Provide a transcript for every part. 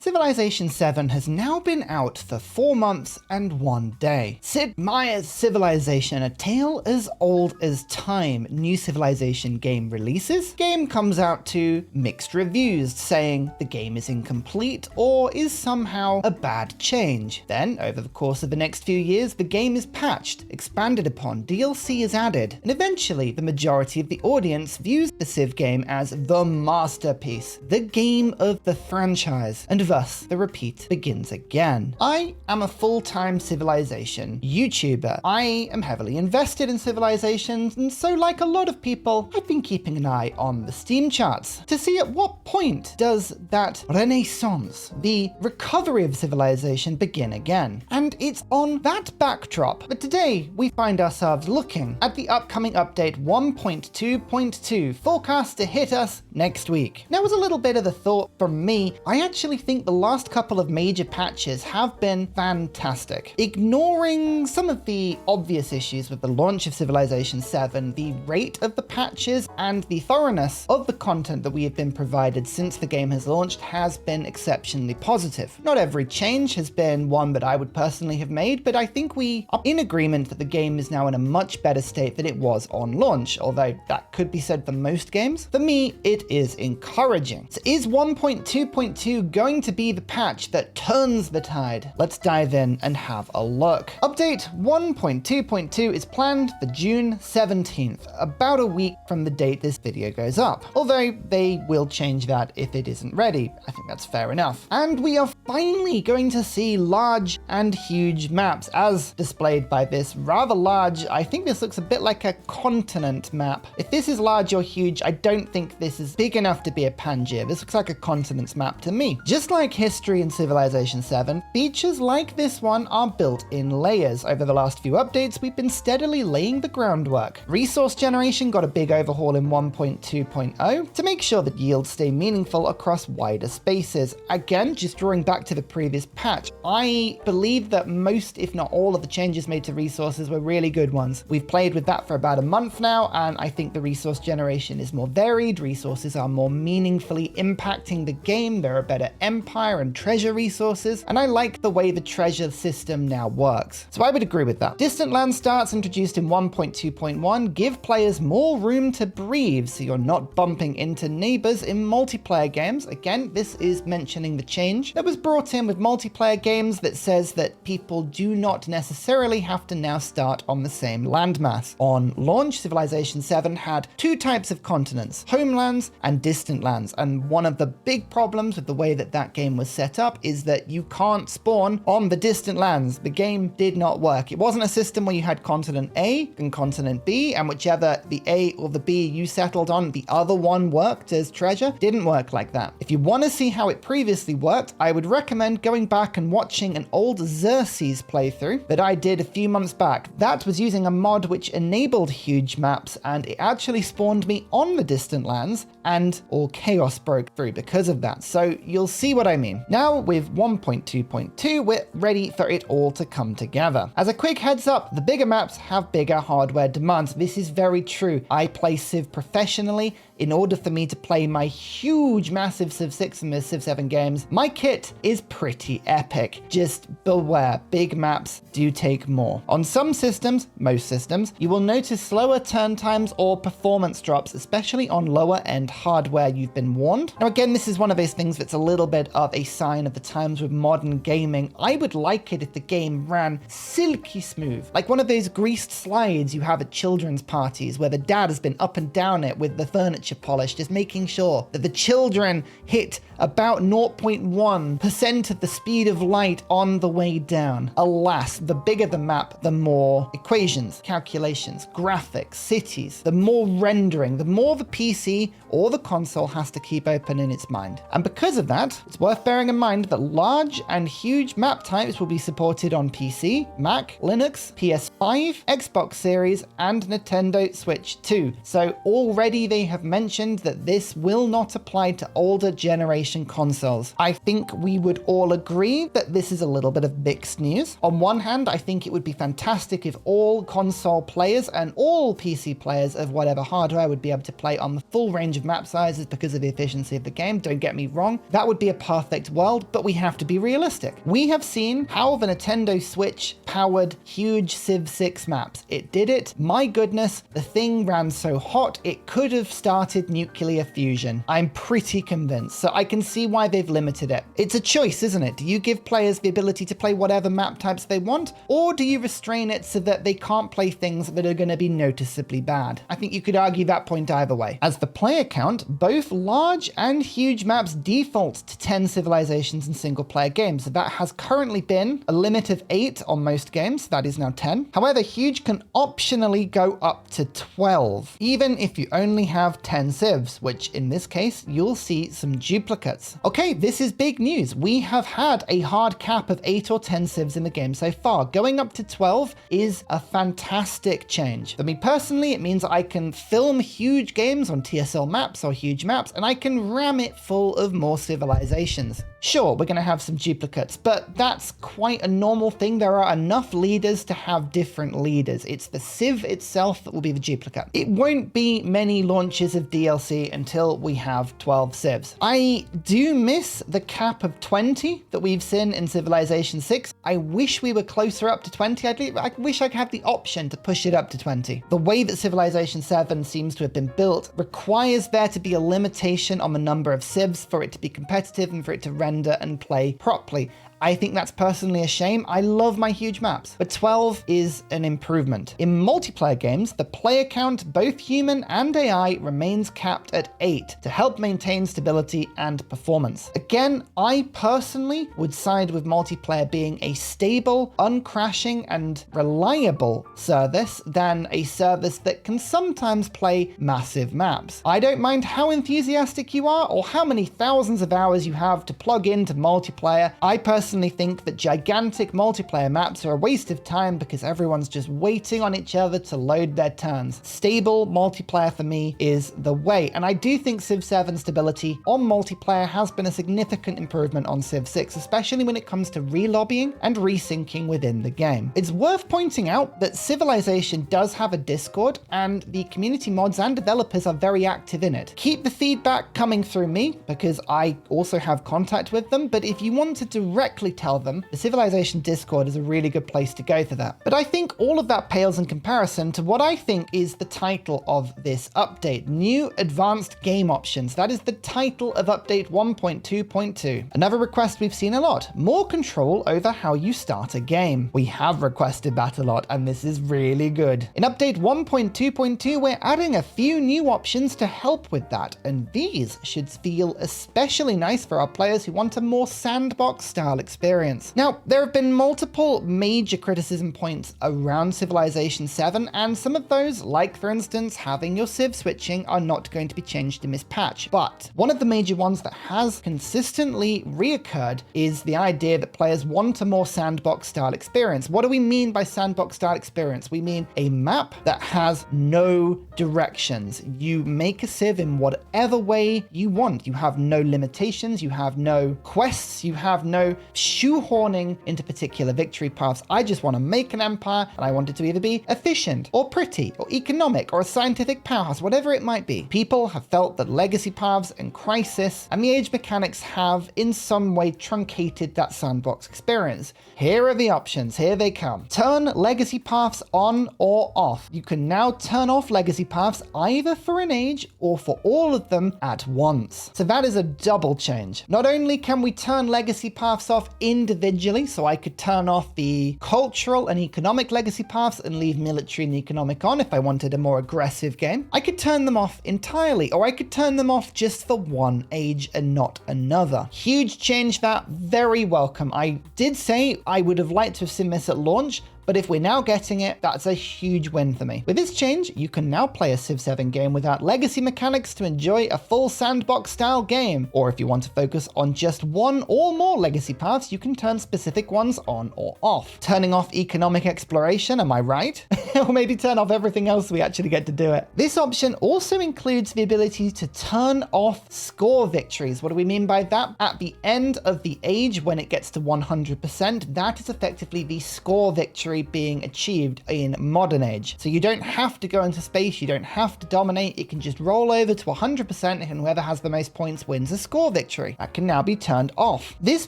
Civilization 7 has now been out for 4 months and 1 day. Sid Meier's Civilization, a tale as old as time. New Civilization game releases. Game comes out to mixed reviews saying the game is incomplete or is somehow a bad change. Then, over the course of the next few years, the game is patched, expanded upon, DLC is added, and eventually the majority of the audience views the Civ game as the masterpiece, the game of the franchise, and thus the repeat begins again. I am a full-time Civilization YouTuber. I am heavily invested in Civilizations, and so like a lot of people, I've been keeping an eye on the Steam charts to see at what point does that renaissance, the recovery of Civilization, begin again. And it's on that backdrop that today we find ourselves looking at the upcoming update 1.2.2, forecast to hit us next week. Now, as a little bit of a thought from me, I actually think the last couple of major patches have been fantastic. Ignoring some of the obvious issues with the launch of Civilization 7, the rate of the patches and the thoroughness of the content that we have been provided since the game has launched has been exceptionally positive. Not every change has been one that I would personally have made, but I think we are in agreement that the game is now in a much better state than it was on launch, although that could be said for most games. For me, it is encouraging. So is 1.2.2 going to be the patch that turns the tide? Let's dive in and have a look. Update 1.2.2 is planned for June 17th, about a week from the date this video goes up. Although they will change that if it isn't ready. I think that's fair enough. And we are finally going to see large and huge maps as displayed by this rather large, I think this looks a bit like a continent map. If this is large or huge, I don't think this is big enough to be a Pangaea. This looks like a continent's map to me. Just like history in Civilization 7, features like this one are built in layers. Over the last few updates, we've been steadily laying the groundwork. Resource generation got a big overhaul in 1.2.0 to make sure that yields stay meaningful across wider spaces. Again, just drawing back to the previous patch, I believe that most, if not all, of the changes made to resources were really good ones. We've played with that for about a month now, and I think the resource generation is more varied. Resources are more meaningfully impacting the game. There are better empire and treasure resources, and I like the way the treasure system now works. So I would agree with that. Distant land starts introduced in 1.2.1 give players more room to breathe, so you're not bumping into neighbors in multiplayer games. Again, this is mentioning the change that was brought in with multiplayer games that says that people do not necessarily have to now start on the same landmass. On launch, Civilization 7 had two types of continents, homelands and distant lands, and one of the big problems with the way that that game was set up is that you can't spawn on the distant lands. The game did not work. It wasn't a system where you had continent A and continent B, and whichever the A or the B you settled on, the other one worked as treasure. Didn't work like that. If you want to see how it previously worked, I would recommend going back and watching an old Xerxes playthrough that I did a few months back. That was using a mod which enabled huge maps, and it actually spawned me on the distant lands, and all chaos broke through because of that. So you'll see what I mean. Now with 1.2.2, we're ready for it all to come together. As a quick heads up, the bigger maps have bigger hardware demands. This is very true. I play Civ professionally. In order for me to play my huge, massive Civ 6 and Civ 7 games, my kit is pretty epic. Just beware, big maps do take more. On some systems, most systems, you will notice slower turn times or performance drops, especially on lower end hardware. You've been warned. Now again, this is one of those things that's a little bit of a sign of the times with modern gaming. I would like it if the game ran silky smooth, like one of those greased slides you have at children's parties where the dad has been up and down it with the furniture polished, just making sure that the children hit about 0.1% of the speed of light on the way down. Alas, the bigger the map, the more equations, calculations, graphics, cities, the more rendering, the more the PC or the console has to keep open in its mind. And because of that, it's worth bearing in mind that large and huge map types will be supported on PC, Mac, Linux, PS5, Xbox Series, and Nintendo Switch 2. So already they have mentioned mentioned that this will not apply to older generation consoles. I think we would all agree that this is a little bit of mixed news. On one hand, I think it would be fantastic if all console players and all PC players of whatever hardware would be able to play on the full range of map sizes because of the efficiency of the game. Don't get me wrong, that would be a perfect world, but we have to be realistic. We have seen how the Nintendo Switch powered huge Civ 6 maps. It did it. My goodness, the thing ran so hot, it could have started nuclear fusion. I'm pretty convinced, so I can see why they've limited it. It's a choice, isn't it? Do you give players the ability to play whatever map types they want, or do you restrain it so that they can't play things that are going to be noticeably bad? I think you could argue that point either way. As the player count, both large and huge maps default to 10 civilizations in single player games. That has currently been a limit of 8 on most games. That is now 10. However, huge can optionally go up to 12, even if you only have 10 civs, which in this case, you'll see some duplicates. Okay, this is big news. We have had a hard cap of 8 or 10 civs in the game so far. Going up to 12 is a fantastic change. For me personally, it means I can film huge games on TSL maps or huge maps, and I can ram it full of more civilizations. Sure, we're going to have some duplicates, but that's quite a normal thing. There are enough leaders to have different leaders. It's the Civ itself that will be the duplicate. It won't be many launches of DLC until we have 12 Civs. I do miss the cap of 20 that we've seen in Civilization 6. I wish we were closer up to 20. I wish I could have the option to push it up to 20. The way that Civilization 7 seems to have been built requires there to be a limitation on the number of Civs for it to be competitive and for it to render and play properly. I think that's personally a shame. I love my huge maps, but 12 is an improvement. In multiplayer games, the player count, both human and AI, remains capped at 8 to help maintain stability and performance. Again, I personally would side with multiplayer being a stable, uncrashing, and reliable service than a service that can sometimes play massive maps. I don't mind how enthusiastic you are or how many thousands of hours you have to plug into multiplayer. I personally think that gigantic multiplayer maps are a waste of time because everyone's just waiting on each other to load their turns. Stable multiplayer for me is the way, and I do think Civ 7 stability on multiplayer has been a significant improvement on Civ 6, especially when it comes to relobbying and resyncing within the game. It's worth pointing out that Civilization does have a Discord, and the community mods and developers are very active in it. Keep the feedback coming through me because I also have contact with them, but if you want to directly tell them, the Civilization Discord is a really good place to go for that. But I think all of that pales in comparison to what I think is the title of this update: New Advanced Game Options. That is the title of update 1.2.2. Another request we've seen a lot: more control over how you start a game. We have requested that a lot, and this is really good. In update 1.2.2, we're adding a few new options to help with that, and these should feel especially nice for our players who want a more sandbox style experience. Now, there have been multiple major criticism points around Civilization 7, and some of those, like for instance having your Civ switching, are not going to be changed in this patch. But one of the major ones that has consistently reoccurred is the idea that players want a more sandbox style experience. What do we mean by sandbox style experience? We mean a map that has no directions. You make a Civ in whatever way you want. You have no limitations, you have no quests, you have no shoehorning into particular victory paths. I just want to make an empire, and I want it to either be efficient or pretty or economic or a scientific powerhouse, whatever it might be. People have felt that legacy paths and crisis and the age mechanics have in some way truncated that sandbox experience. Here are the options. Here they come. Turn legacy paths on or off. You can now turn off legacy paths either for an age or for all of them at once. So that is a double change. Not only can we turn legacy paths off individually, so I could turn off the cultural and economic legacy paths and leave military and economic on if I wanted a more aggressive game. I could turn them off entirely, or I could turn them off just for one age and not another. Huge change, that very welcome. I did say I would have liked to have seen this at launch, But if we're now getting it, that's a huge win for me. With this change, you can now play a Civ 7 game without legacy mechanics to enjoy a full sandbox style game. Or if you want to focus on just one or more legacy paths, you can turn specific ones on or off. Turning off economic exploration, am I right? Or maybe turn off everything else we actually get to do it. This option also includes the ability to turn off score victories. What do we mean by that? At the end of the age, when it gets to 100%, that is effectively the score victory being achieved in modern age. So you don't have to go into space, you don't have to dominate, it can just roll over to 100% and whoever has the most points wins a score victory. That can now be turned off. This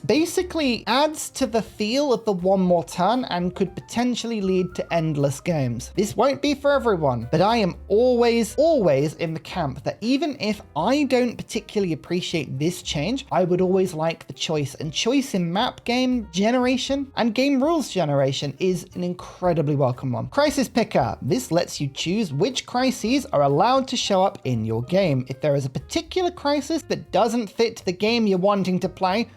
basically adds to the feel of the one more turn and could potentially lead to endless games. This won't be for everyone, but I am always in the camp that even if I don't particularly appreciate this change, I would always like the choice, and choice in map game generation and game rules generation is an incredibly welcome one. Crisis Picker. This lets you choose which crises are allowed to show up in your game. If there is a particular crisis that doesn't fit the game you're wanting to play,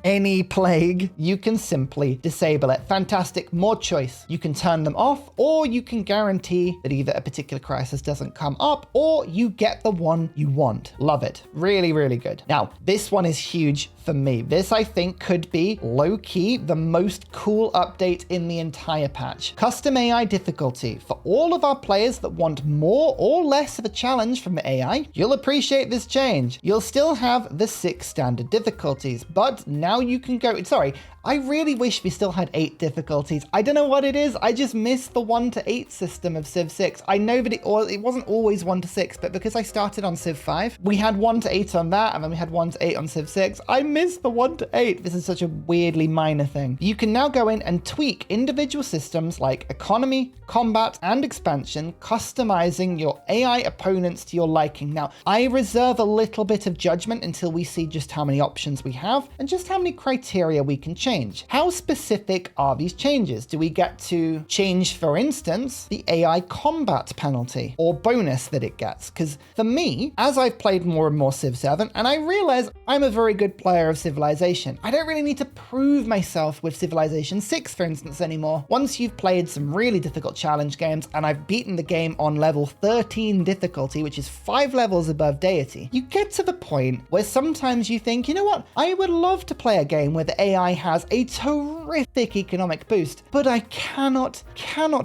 any plague, you can simply disable it. Fantastic, more choice. You can turn them off, or you can guarantee that either a particular crisis doesn't come up or you get the one you want. Love it. Really, really good. Now, this one is huge for me. This, I think, could be low-key the most cool update in the entire patch. Custom AI difficulty. For all of our players that want more or less of a challenge from the AI, you'll appreciate this change. You'll still have the 6 standard difficulties, but now you can go... Sorry, I really wish we still had 8 difficulties. I don't know what it is. I just miss the 1 to 8 system of Civ 6. I know that it wasn't always 1 to 6, but because I started on Civ 5, we had 1 to 8 on that, and then we had 1 to 8 on Civ 6. I miss the 1 to 8. This is such a weirdly minor thing. You can now go in and tweak individual systems like economy, combat, and expansion, customizing your AI opponents to your liking. Now, I reserve a little bit of judgment until we see just how many options we have and just how many criteria we can change. How specific are these changes? Do we get to change, for instance, the AI combat penalty or bonus that it gets? Because for me, as I've played more and more Civ 7, and I realize I'm a very good player of Civilization, I don't really need to prove myself with Civilization 6, for instance, anymore. Once you've played some really difficult challenge games, and I've beaten the game on level 13 difficulty, which is 5 levels above deity, you get to the point where sometimes you think, you know what, I would love to play a game where the AI has a terrific economic boost, but I cannot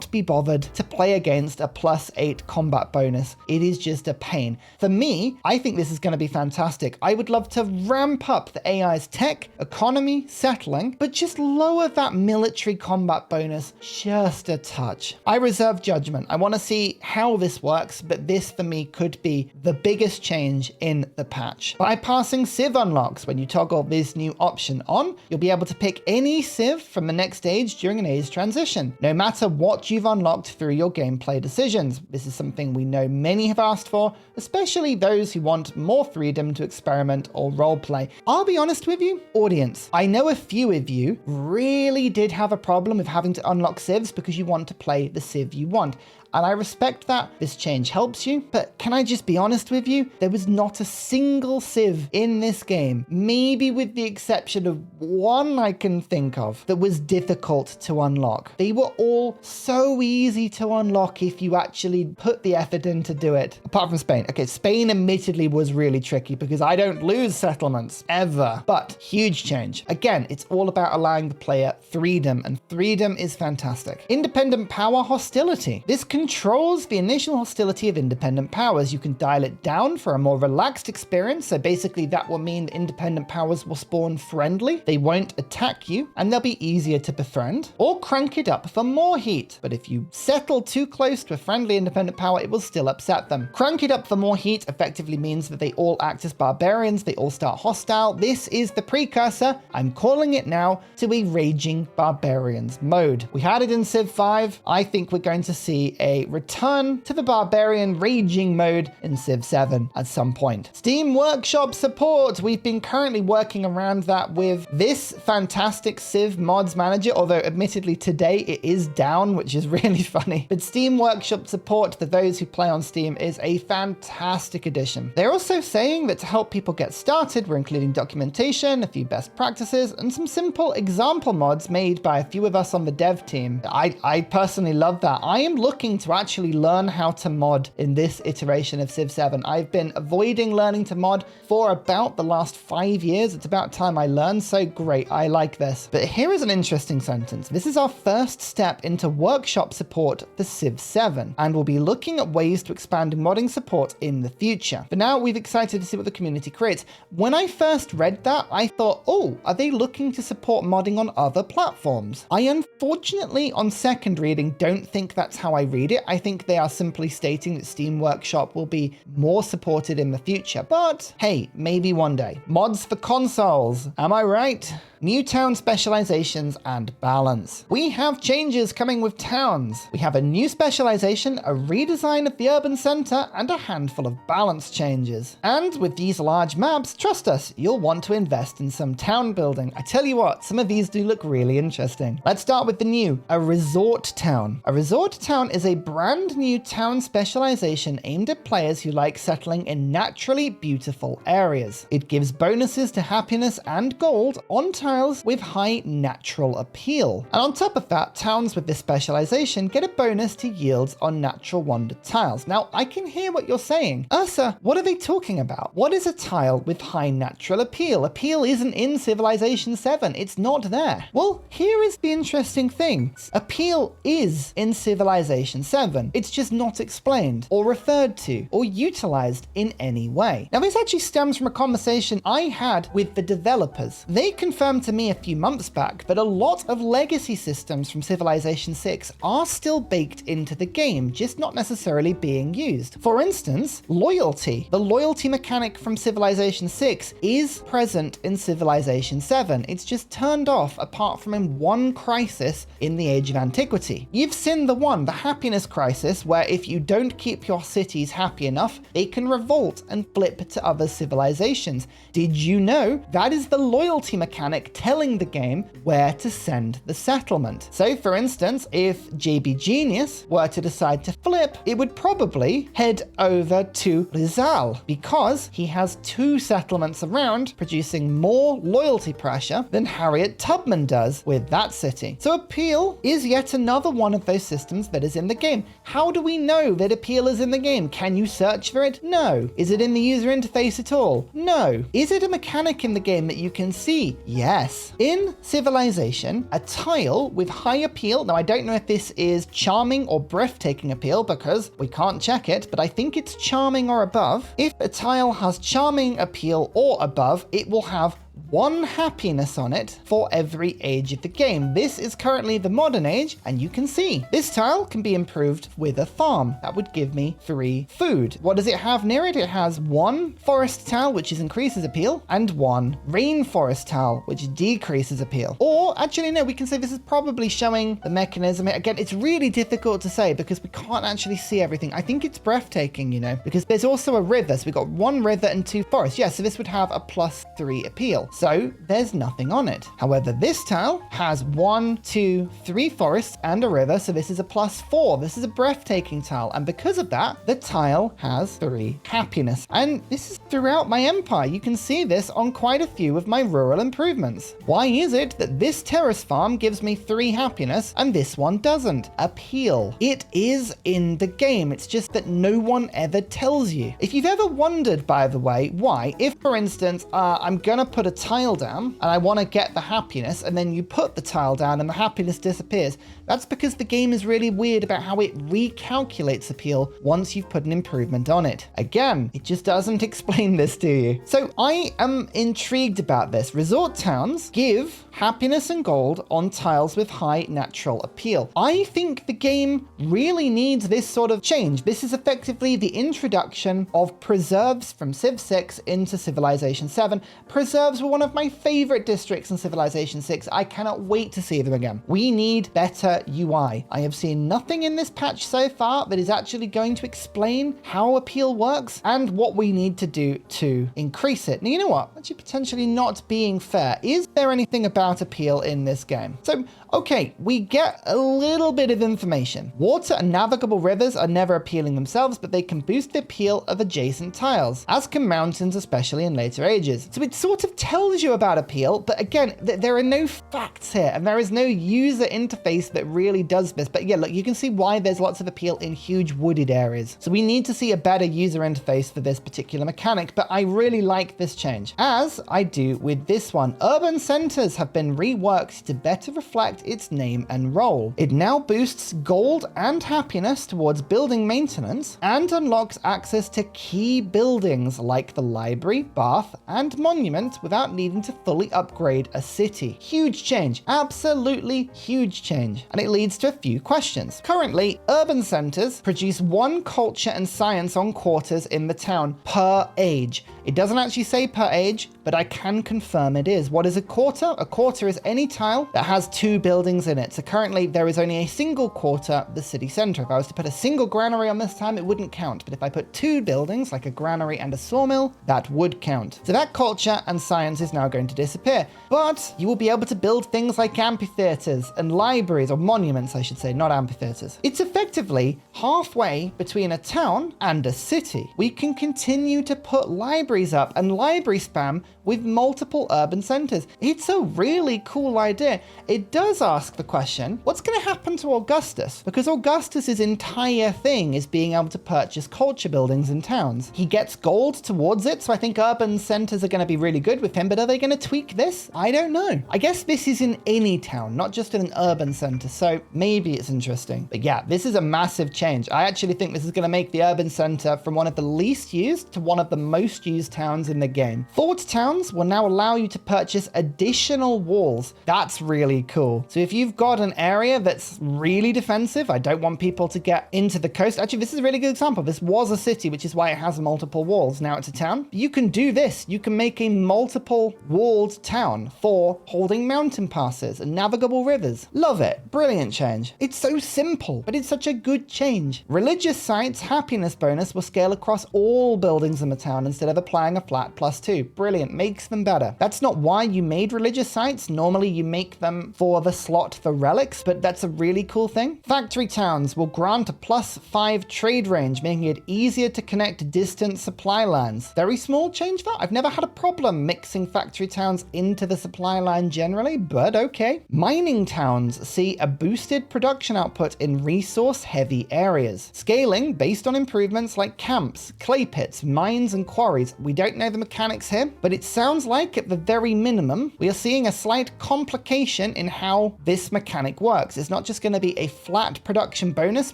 be bothered to play against a +8 combat bonus. It is just a pain. For me, I think this is going to be fantastic. I would love to ramp up the AI's tech, economy, settling, but just lower that military combat bonus just a touch. I reserve judgment. I want to see how this works, but this for me could be the biggest change in the patch. Bypassing Civ unlocks. When you toggle this new option on, you'll be able to pick any Civ from the next age during an age transition, no matter what you've unlocked through your gameplay decisions. This is something we know many have asked for, especially those who want more freedom to experiment or roleplay. I'll be honest with you, audience, I know a few of you really did have a problem with having to unlock Civs because you want to play the Civ you want. And I respect that this change helps you, but can I just be honest with you? There was not a single Civ in this game, maybe with the exception of one I can think of, that was difficult to unlock. They were all so easy to unlock if you actually put the effort in to do it. Apart from Spain. Okay, Spain admittedly was really tricky because I don't lose settlements, ever. But huge change. Again, it's all about allowing the player freedom, and freedom is fantastic. Independent power hostility. This controls the initial hostility of independent powers. You can dial it down for a more relaxed experience. So basically that will mean independent powers will spawn friendly. They won't attack you and they'll be easier to befriend, or crank it up for more heat. But if you settle too close to a friendly independent power, it will still upset them. Crank it up for more heat effectively means that they all act as barbarians. They all start hostile. This is the precursor, I'm calling it now, to a raging barbarians mode. We had it in Civ 5. I think we're going to see a return to the barbarian raging mode in Civ 7 at some point. Steam Workshop support. We've been currently working around that with this fantastic Civ mods manager, although admittedly today it is down, which is really funny. But Steam Workshop support for those who play on Steam is a fantastic addition. They're also saying that to help people get started, we're including documentation, a few best practices, and some simple example mods made by a few of us on the dev team. I personally love that. I am looking to actually learn how to mod in this iteration of Civ 7. I've been avoiding learning to mod for about the last 5 years. It's about time I learned, so great, I like this. But here is an interesting sentence. This is our first step into workshop support for Civ 7, and we'll be looking at ways to expand modding support in the future. But now we're excited to see what the community creates. When I first read that, I thought, oh, are they looking to support modding on other platforms? I unfortunately, on second reading, don't think that's how I read it. I think they are simply stating that Steam Workshop will be more supported in the future. But hey, maybe one day. Mods for consoles, am I right? New town specializations and balance. We have changes coming with towns. We have a new specialization, a redesign of the urban center, and a handful of balance changes. And with these large maps, trust us, you'll want to invest in some town building. I tell you what, some of these do look really interesting. Let's start with the new, a resort town. A resort town is a brand new town specialization aimed at players who like settling in naturally beautiful areas. It gives bonuses to happiness and gold on tiles with high natural appeal. And on top of that, towns with this specialization get a bonus to yields on natural wonder tiles. Now, I can hear what you're saying. Ursa, what are they talking about? What is a tile with high natural appeal? Appeal isn't in Civilization 7. It's not there. Well, here is the interesting thing. Appeal is in Civilization 7. It's just not explained or referred to or utilized in any way. Now, this actually stems from a conversation I had with the developers. They confirmed to me a few months back that a lot of legacy systems from Civilization 6 are still baked into the game, just not necessarily being used. For instance, loyalty. The loyalty mechanic from Civilization 6 is present in Civilization 7. It's just turned off apart from in one crisis in the Age of Antiquity. You've seen the one, the happiness crisis, where if you don't keep your cities happy enough, they can revolt and flip to other civilizations. Did you know that is the loyalty mechanic telling the game where to send the settlement? So for instance, if JB Genius were to decide to flip, it would probably head over to Rizal because he has 2 settlements around, producing more loyalty pressure than Harriet Tubman does with that city. So appeal is yet another one of those systems that is in the game. How do we know that appeal is in the game? Can you search for it? No. Is it in the user interface at all? No. Is it a mechanic in the game that you can see? Yes. In Civilization, a tile with high appeal, now I don't know if this is charming or breathtaking appeal because we can't check it, but I think it's charming or above. If a tile has charming appeal or above, it will have 1 happiness on it for every age of the game. This is currently the modern age, and you can see this tile can be improved with a farm. That would give me 3 food. What does it have near it? It has 1 forest tile, which increases appeal, and 1 rainforest tile, which decreases appeal. Or actually, no, we can say this is probably showing the mechanism. Again, it's really difficult to say because we can't actually see everything. I think it's breathtaking, you know, because there's also a river. So we've got 1 river and 2 forests. Yeah, so this would have a +3 appeal. So there's nothing on it. However, this tile has 1, 2, 3 forests and a river. So this is a +4. This is a breathtaking tile. And because of that, the tile has 3 happiness. And this is throughout my empire. You can see this on quite a few of my rural improvements. Why is it that this terrace farm gives me 3 happiness and this one doesn't? Appeal. It is in the game. It's just that no one ever tells you. If you've ever wondered, by the way, why, if for instance, I'm gonna put a tile down and I want to get the happiness, and then you put the tile down and the happiness disappears, that's because the game is really weird about how it recalculates appeal once you've put an improvement on it. Again, it just doesn't explain this to you. So I am intrigued about this. Resort towns give happiness and gold on tiles with high natural appeal. I think the game really needs this sort of change. This is effectively the introduction of preserves from Civ 6 into Civilization 7. Preserves were one one of my favorite districts in Civilization 6. I cannot wait to see them again. We need better UI. I have seen nothing in this patch so far that is actually going to explain how appeal works and what we need to do to increase it. Now, you know what? Actually, potentially not being fair. Is there anything about appeal in this game? So, okay, we get a little bit of information. Water and navigable rivers are never appealing themselves, but they can boost the appeal of adjacent tiles, as can mountains, especially in later ages. So it sort of tells you about appeal, but again, there are no facts here, and there is no user interface that really does this. But yeah, look, you can see why there's lots of appeal in huge wooded areas. So we need to see a better user interface for this particular mechanic, but I really like this change, as I do with this one. Urban centers have been reworked to better reflect its name and role. It now boosts gold and happiness towards building maintenance and unlocks access to key buildings like the library, bath, and monument without needing to fully upgrade a city. Huge change, absolutely huge change. And it leads to a few questions. Currently, urban centers produce 1 culture and science on quarters in the town per age. It doesn't actually say per age, but I can confirm it is. What is a quarter? A quarter is any tile that has 2 buildings in it. So currently there is only a single quarter, the city center. If I was to put a single granary on this time, it wouldn't count. But if I put 2 buildings, like a granary and a sawmill, that would count. So that culture and science is now going to disappear. But you will be able to build things like amphitheaters and libraries, or monuments, I should say, not amphitheaters. It's effectively halfway between a town and a city. We can continue to put libraries up and library spam with multiple urban centers. It's a really cool idea. It does ask the question, what's going to happen to Augustus? Because Augustus's entire thing is being able to purchase culture buildings in towns. He gets gold towards it, so I think urban centers are going to be really good with him, but are they going to tweak this? I don't know. I guess this is in any town, not just in an urban center, so maybe it's interesting. But yeah, this is a massive change. I actually think this is going to make the urban center from one of the least used to one of the most used towns in the game. Fort towns will now allow you to purchase additional walls. That's really cool. So if you've got an area that's really defensive, I don't want people to get into the coast. Actually, this is a really good example. This was a city, which is why it has multiple walls. Now it's a town. You can do this. You can make a multiple walled town for holding mountain passes and navigable rivers. Love it. Brilliant change. It's so simple, but it's such a good change. Religious sites happiness bonus will scale across all buildings in the town instead of applying a flat +2. Brilliant. Makes them better. That's not why you made religious sites. Normally you make them for the slot for relics, but that's a really cool thing. Factory towns will grant a +5 trade range, making it easier to connect distant supply lines. Very small change that. I've never had a problem mixing factory towns into the supply line generally, but okay. Mining towns see a boosted production output in resource heavy areas. Scaling based on improvements like camps, clay pits, mines, and quarries. We don't know the mechanics here, but it sounds like at the very minimum, we are seeing a slight complication in how this mechanic works. It's not just going to be a flat production bonus.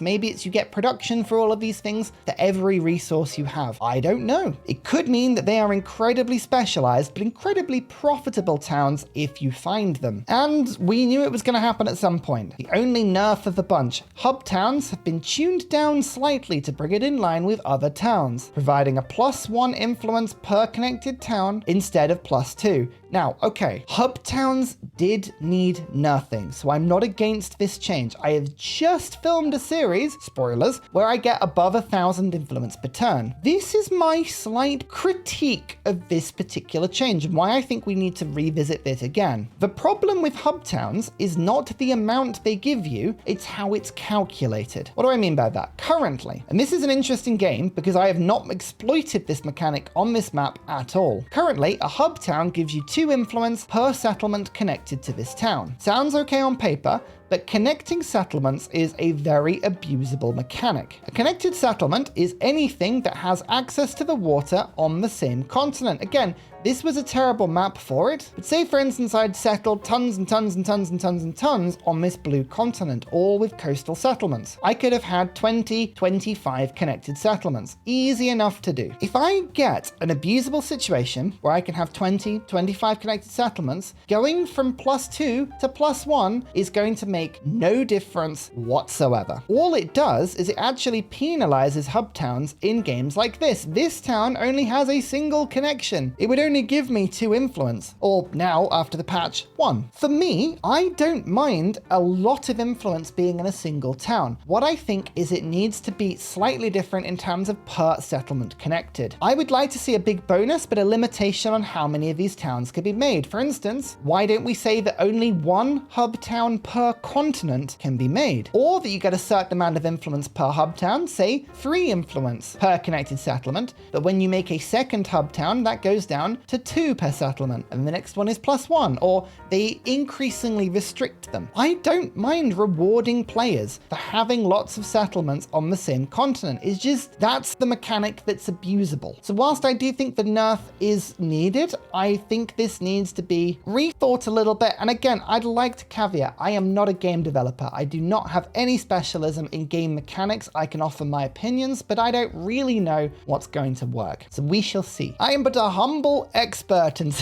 Maybe it's you get production for all of these things for every resource you have. I don't know. It could mean that they are incredibly specialized, but incredibly profitable towns if you find them. And we knew it was going to happen at some point. The only nerf of the bunch. Hub towns have been tuned down slightly to bring it in line with other towns, providing a +1 influence per connected town instead of +2. Now, okay, hub towns did need nerfing, so I'm not against this change. I have just filmed a series, spoilers, where I get above 1,000 influence per turn. This is my slight critique of this particular change and why I think we need to revisit this again. The problem with hub towns is not the amount they give you, it's how it's calculated. What do I mean by that? Currently, and this is an interesting game because I have not exploited this mechanic on this map at all. Currently, a hub town gives you 2 influence per settlement connected to this town. Sounds okay on paper, but connecting settlements is a very abusable mechanic. A connected settlement is anything that has access to the water on the same continent. Again, this was a terrible map for it, but say for instance I'd settled tons and tons and tons and tons and tons on this blue continent, all with coastal settlements. I could have had 20, 25 connected settlements. Easy enough to do. If I get an abusable situation where I can have 20, 25 connected settlements, going from +2 to +1 is going to make make no difference whatsoever. All it does is it actually penalizes hub towns in games like this. This town only has a single connection. It would only give me 2 influence, or now after the patch, 1. For me, I don't mind a lot of influence being in a single town. What I think is it needs to be slightly different in terms of per settlement connected. I would like to see a big bonus, but a limitation on how many of these towns could be made. For instance, why don't we say that only 1 hub town per continent can be made? Or that you get a certain amount of influence per hub town, say 3 influence per connected settlement, but when you make a second hub town, that goes down to 2 per settlement, and the next one is +1, or they increasingly restrict them. I don't mind rewarding players for having lots of settlements on the same continent. It's just, that's the mechanic that's abusable. So whilst I do think the nerf is needed, I think this needs to be rethought a little bit. And again, I'd like to caveat, I am not a game developer. I do not have any specialism in game mechanics. I can offer my opinions, but I don't really know what's going to work. So we shall see. I am but a humble expert in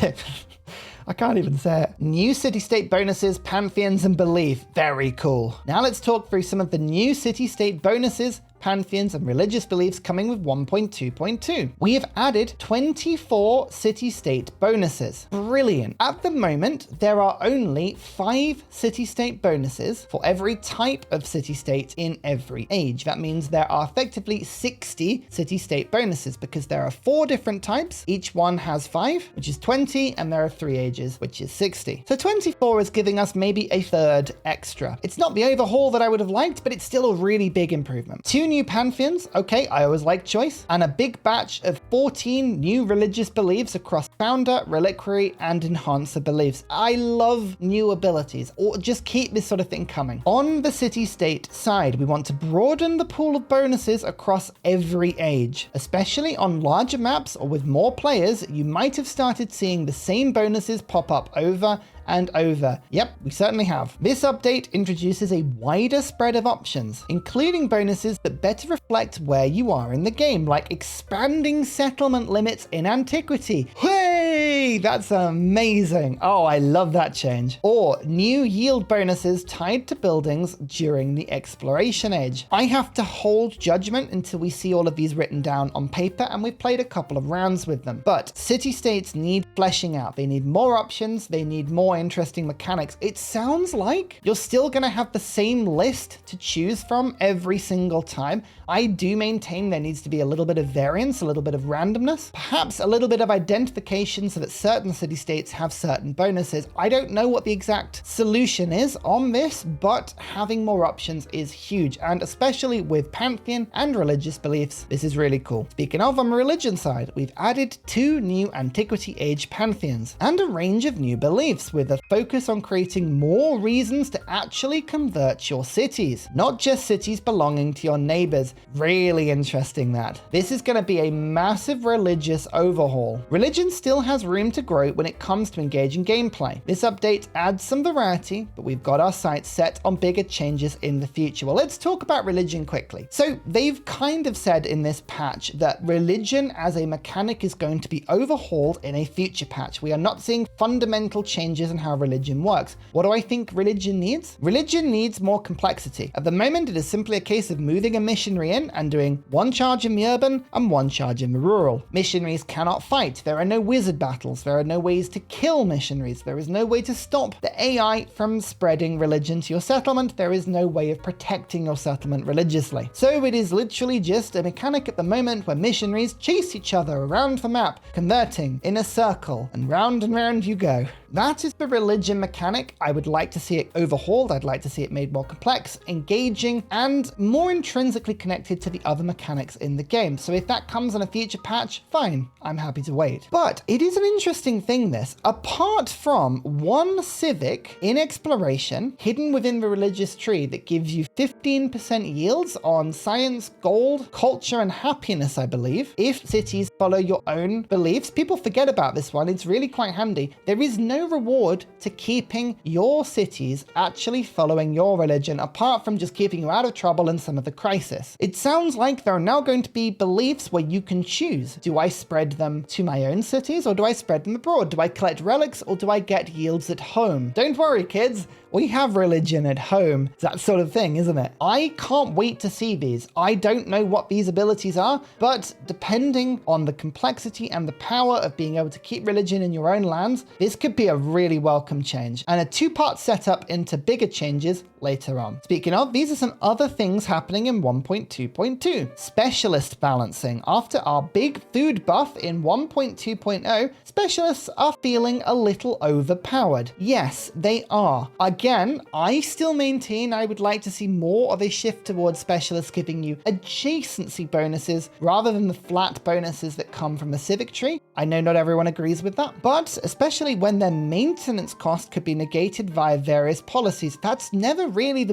I can't even say it. New city-state bonuses, Pantheons, and belief. Very cool. Now let's talk through some of the new city-state bonuses, Pantheons, and religious beliefs coming with 1.2.2. We have added 24 city-state bonuses. Brilliant. At the moment, there are only 5 city-state bonuses for every type of city-state in every age. That means there are effectively 60 city-state bonuses because there are 4 different types. Each one has 5, which is 20, and there are 3 ages, which is 60. So 24 is giving us maybe a third extra. It's not the overhaul that I would have liked, but it's still a really big improvement. 2 new Pantheons, okay, I always like choice, and a big batch of 14 new religious beliefs across Founder, Reliquary, and Enhancer beliefs. I love new abilities, or just keep this sort of thing coming. On the city-state side, we want to broaden the pool of bonuses across every age. Especially on larger maps or with more players, you might have started seeing the same bonuses pop up over and over. Yep, we certainly have. This update introduces a wider spread of options, including bonuses that better reflect where you are in the game, like expanding settlement limits in Antiquity. Hey, that's amazing. Oh, I love that change. Or new yield bonuses tied to buildings during the exploration age. I have to hold judgment until we see all of these written down on paper, and we've played a couple of rounds with them. But city-states need fleshing out. They need more options. They need more interesting mechanics. It sounds like you're still going to have the same list to choose from every single time. I do maintain there needs to be a little bit of variance, a little bit of randomness, perhaps a little bit of identification so that certain city-states have certain bonuses. I don't know what the exact solution is on this, but having more options is huge, and especially with Pantheon and religious beliefs, this is really cool. Speaking of, on the religion side, we've added 2 new Antiquity Age Pantheons and a range of new beliefs with a focus on creating more reasons to actually convert your cities, not just cities belonging to your neighbors. Really interesting that. This is going to be a massive religious overhaul. Religion still has room to grow when it comes to engaging gameplay. This update adds some variety, but we've got our sights set on bigger changes in the future. Well, let's talk about religion quickly. So they've kind of said in this patch that religion as a mechanic is going to be overhauled in a future patch. We are not seeing fundamental changes in how religion works. What do I think religion needs? Religion needs more complexity. At the moment, it is simply a case of moving a missionary in and doing 1 charge in the urban and 1 charge in the rural. Missionaries cannot fight. There are no wizard battles. There are no ways to kill missionaries. There is no way to stop the AI from spreading religion to your settlement. There is no way of protecting your settlement religiously. So it is literally just a mechanic at the moment where missionaries chase each other around the map, converting in a circle, and round you go. That is the religion mechanic. I would like to see it overhauled. I'd like to see it made more complex, engaging, and more intrinsically connected to the other mechanics in the game. So if that comes in a future patch, fine, I'm happy to wait. But it is an interesting thing, this. Apart from 1 civic in exploration hidden within the religious tree that gives you 15% yields on science, gold, culture, and happiness, I believe, if cities follow your own beliefs. People forget about this one. It's really quite handy. There is no reward to keeping your cities actually following your religion, apart from just keeping you out of trouble in some of the crisis. It sounds like there are now going to be beliefs where you can choose. Do I spread them to my own cities, or do I spread them abroad? Do I collect relics or do I get yields at home? Don't worry, kids. We have religion at home. It's that sort of thing, isn't it? I can't wait to see these. I don't know what these abilities are, but depending on the complexity and the power of being able to keep religion in your own lands, this could be a really welcome change and a two-part setup into bigger changes later on. Speaking of, these are some other things happening in 1.2.2. Specialist balancing. After our big food buff in 1.2.0, specialists are feeling a little overpowered. Yes, they are. Again, I still maintain I would like to see more of a shift towards specialists giving you adjacency bonuses rather than the flat bonuses that come from a civic tree. I know not everyone agrees with that, but especially when their maintenance cost could be negated via various policies, that's never really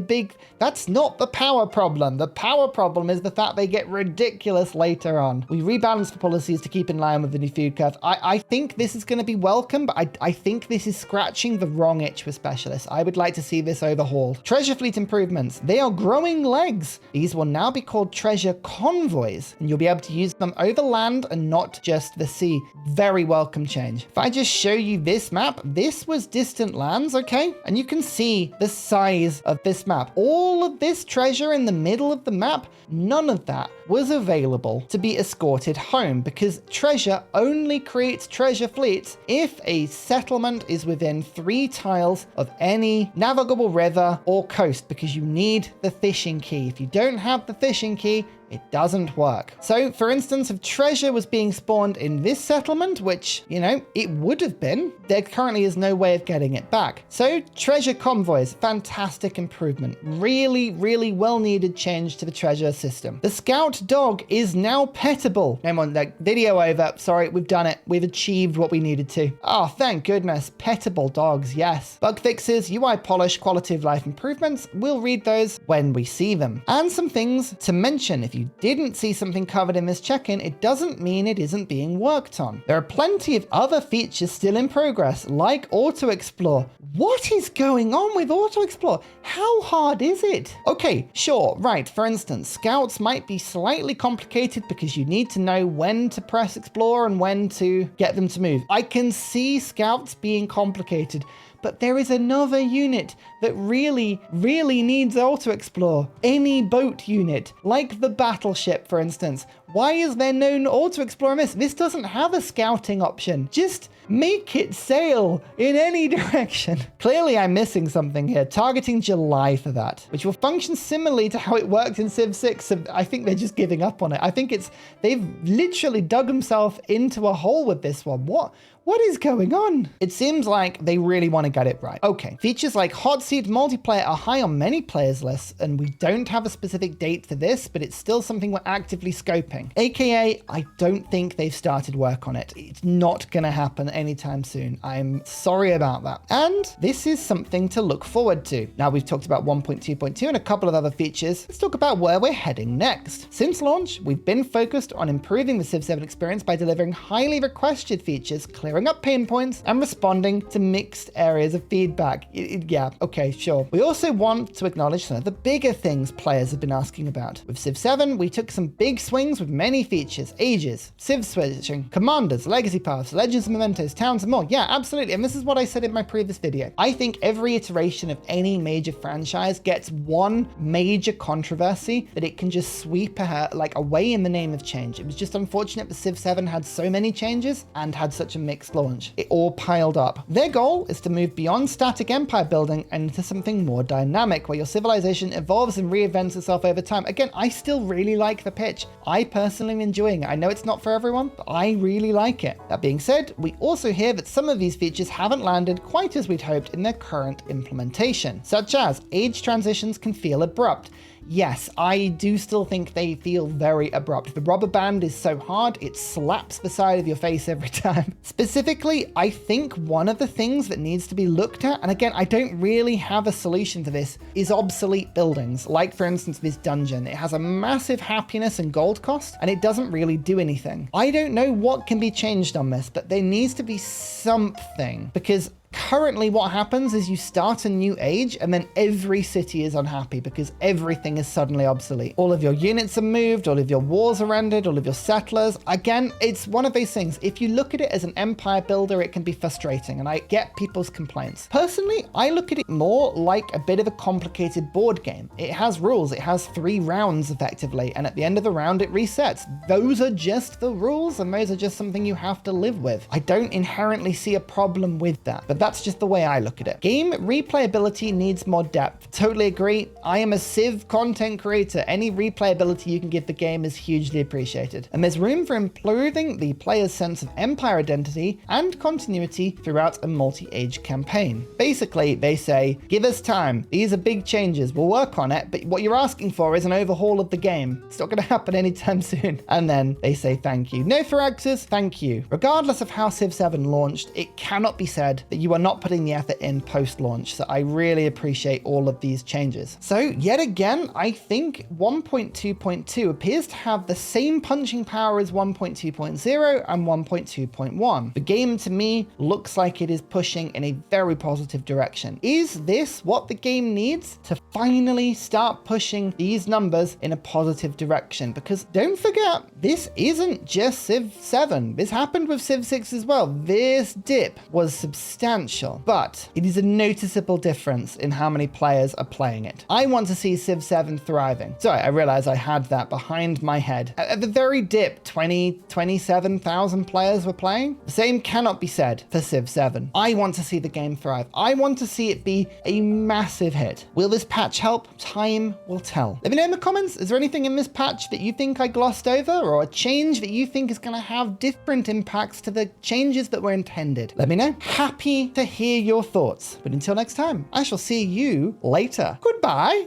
that's not the power problem. The power problem is the fact they get ridiculous later on. We rebalance the policies to keep in line with the new food curve. I think this is going to be welcome, but I think this is scratching the wrong itch with specialists. I would like to see this overhauled. Treasure fleet improvements. They are growing legs. These will now be called treasure convoys, and you'll be able to use them over land and not just the sea. Very welcome change. If I just show you this map, this was distant lands, okay? And you can see the size of this map. All of this treasure in the middle of the map, none of that was available to be escorted home because treasure only creates treasure fleets if a settlement is within 3 tiles of any navigable river or coast, because you need the fishing key. If you don't have the fishing key, it doesn't work. So, for instance, if treasure was being spawned in this settlement, which, you know, it would have been, there currently is no way of getting it back. So, treasure convoys, fantastic improvement. Really, really well-needed change to the treasure system. The scout dog is now pettable. Come on, like, video over. Sorry, we've done it. We've achieved what we needed to. Oh, thank goodness. Pettable dogs, yes. Bug fixes, UI polish, quality of life improvements. We'll read those when we see them. And some things to mention. If you didn't see something covered in this check-in, it doesn't mean it isn't being worked on. There are plenty of other features still in progress, like Auto Explore. What is going on with Auto Explore? How hard is it? Okay, sure, right. For instance, scouts might be slightly complicated because you need to know when to press Explore and when to get them to move. I can see scouts being complicated, but there is another unit that really, really needs Auto Explore. Any boat unit, like the battleship, for instance. Why is there no Auto Explore in this? This doesn't have a scouting option. Just make it sail in any direction. Clearly, I'm missing something here. Targeting July for that, which will function similarly to how it worked in Civ 6. So I think they're just giving up on it. I think they've literally dug themselves into a hole with this one. What is going on? It seems like they really want to get it right. Okay, features like hot seat multiplayer are high on many players' lists, and we don't have a specific date for this, but it's still something we're actively scoping. AKA, I don't think they've started work on it. It's not gonna happen anytime soon. I'm sorry about that. And this is something to look forward to. Now we've talked about 1.2.2 and a couple of other features. Let's talk about where we're heading next. Since launch, we've been focused on improving the Civ 7 experience by delivering highly requested features, clearing up pain points, and responding to mixed areas of feedback. Yeah, okay, sure. We also want to acknowledge some of the bigger things players have been asking about. With Civ 7, we took some big swings with many features, ages, Civ switching, commanders, legacy paths, legends and mementos, towns, and more. Yeah, absolutely. And this is what I said in my previous video. I think every iteration of any major franchise gets one major controversy that it can just sweep away in the name of change. It was just unfortunate that Civ 7 had so many changes and had such a mixed launch. It all piled up. Their goal is to move beyond static empire building and into something more dynamic, where your civilization evolves and reinvents itself over time. Again, I still really like the pitch. I personally am enjoying it. I know it's not for everyone, but I really like it. That being said, we also hear that some of these features haven't landed quite as we'd hoped in their current implementation, such as age transitions can feel abrupt. Yes, I do still think they feel very abrupt. The rubber band is so hard, it slaps the side of your face every time. Specifically, I think one of the things that needs to be looked at, and again, I don't really have a solution to this, is obsolete buildings. Like, for instance, this dungeon. It has a massive happiness and gold cost, and it doesn't really do anything. I don't know what can be changed on this, but there needs to be something, because Currently what happens is you start a new age and then every city is unhappy because everything is suddenly obsolete. All of your units are moved, all of your wars are ended, all of your settlers. Again, it's one of those things. If you look at it as an empire builder, it can be frustrating, and I get people's complaints. Personally, I look at it more like a bit of a complicated board game. It has rules, it has 3 rounds effectively, and at the end of the round it resets. Those are just the rules, and those are just something you have to live with. I don't inherently see a problem with that, but that's just the way I look at it. Game replayability needs more depth. Totally agree. I am a Civ content creator. Any replayability you can give the game is hugely appreciated. And there's room for improving the player's sense of empire identity and continuity throughout a multi-age campaign. Basically, they say, give us time. These are big changes. We'll work on it, but what you're asking for is an overhaul of the game. It's not going to happen anytime soon. And then they say thank you. No Firaxis, thank you. Regardless of how Civ 7 launched, it cannot be said that you are not putting the effort in post-launch. So I really appreciate all of these changes. So yet again, I think 1.2.2 appears to have the same punching power as 1.2.0 and 1.2.1. The game to me looks like it is pushing in a very positive direction. Is this what the game needs to finally start pushing these numbers in a positive direction? Because don't forget, this isn't just Civ 7. This happened with Civ 6 as well. This dip was substantial, but it is a noticeable difference in how many players are playing it. I want to see Civ 7 thriving. Sorry, I realized I had that behind my head. At the very dip, 27,000 players were playing. The same cannot be said for Civ 7. I want to see the game thrive. I want to see it be a massive hit. Will this patch help? Time will tell. Let me know in the comments, is there anything in this patch that you think I glossed over, or a change that you think is going to have different impacts to the changes that were intended? Let me know. Happy to hear your thoughts. But until next time, I shall see you later. Goodbye.